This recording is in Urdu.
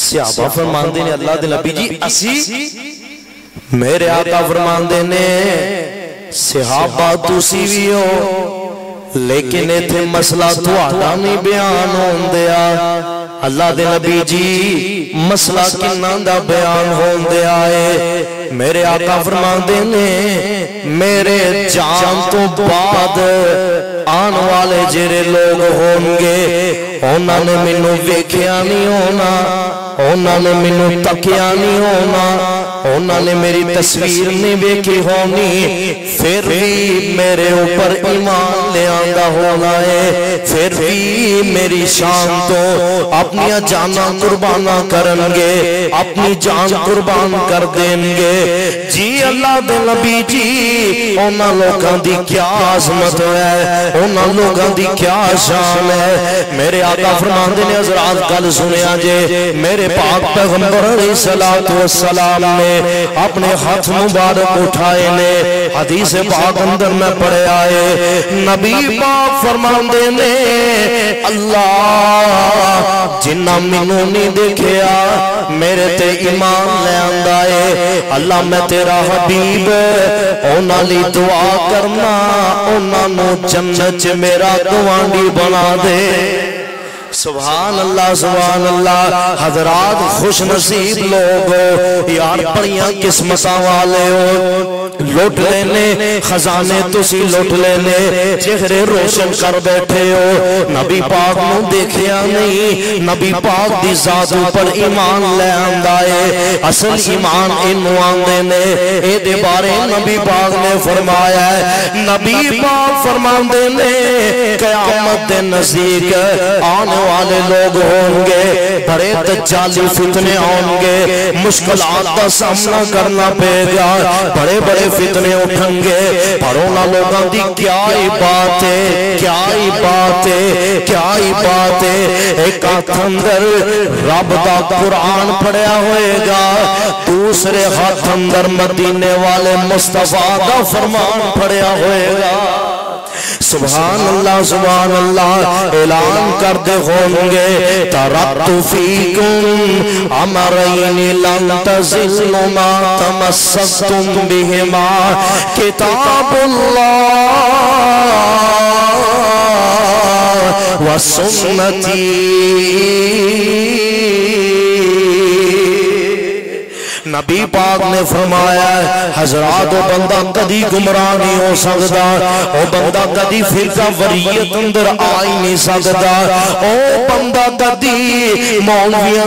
صحابہ فرماندے نے اللہ دے نبی جی اسی میرے آقا فرماندے نے صحابہ تسی بھی ہو لیکن ایتھے مسئلہ تہاڈا نہیں بیان ہون دیا اللہ دے نبی جی مسئلہ کناں دا بیان ہون دیا ہے میرے آقا فرماندے نے میرے جان تو بعد آن والے جڑے لوگ ہون گے انہاں نے مینوں ویکھیا نہیں ہونا انہاں نے مینوں تکیا نہیں ہونا انہاں نے میری تصویر نہیں ویکھی ہونی پھر بھی میرے اوپر ایمان لے آندا ہونا ہے پھر بھی میری شان تو اپنی جاناں قرباناں کرن گے اپنی جان قربان کر دیں گے جی اللہ دے نبی جی انہاں لوگاں دی کیا عظمت ہے انہاں لوگاں دی کیا شان ہے میرے آقا فرماندے نے حضرات کل سنیا جے میرے پاک پیغمبر علیہ السلام نے اپنے ہاتھ مبارک اٹھائے نے حدیث پاک اندر میں پڑھے آئے نبی پاک فرماندے نے اللہ جنہ منوں نہیں دیکھیا میرے تے ایمان لے آندا ہے اللہ میں تیرا حبیب انہاں لی دعا کرنا انہاں نو جنت چ میرا گوانڈی بنا دے سبحان اللہ حضرات خوش نصیب لوگ یار بڑیاں قسمتاں والے ہو لوٹ لینے خزانے تسی لوٹ لینے چہرے روشن کر بیٹھے ہو نبی پاک نو دیکھیا نہیں نبی پاک دی ذات پر ایمان لے آندا ہے اصل ایمان انہوں آندے نے اے دے بارے نبی پاک نے فرمایا ہے نبی پاک فرماندے نے قیامت دے نزدیک آنے والے لوگ ہوں گے بڑے دجالی فتنے ہوں گے مشکلات کا سامنا کرنا پے گا بڑے بڑے فتنے اٹھیں گے پر انہاں لوگاں دی کیا ہی بات ہے کیا ہی بات ہے کیا ہی بات ہے ایک ہاتھ اندر رب دا قرآن پڑھیا ہوئے گا دوسرے ہاتھ اندر مدینے والے مصطفیٰ دا فرمان پڑھیا ہوئے گا سبحان اللہ اعلان کر دے ہونگے ترکت فیکم امرین لن تزلوا ما تمسکتم بہما کتاب اللہ و سنتی نبی پاک نے فرمایا ہے حضرات وہ بندہ کدی گمراہ نہیں ہو سکتا وہ بندہ کدی فرقہ وریت اندر آئی نہیں سکتا وہ بندہ کدی مولویاں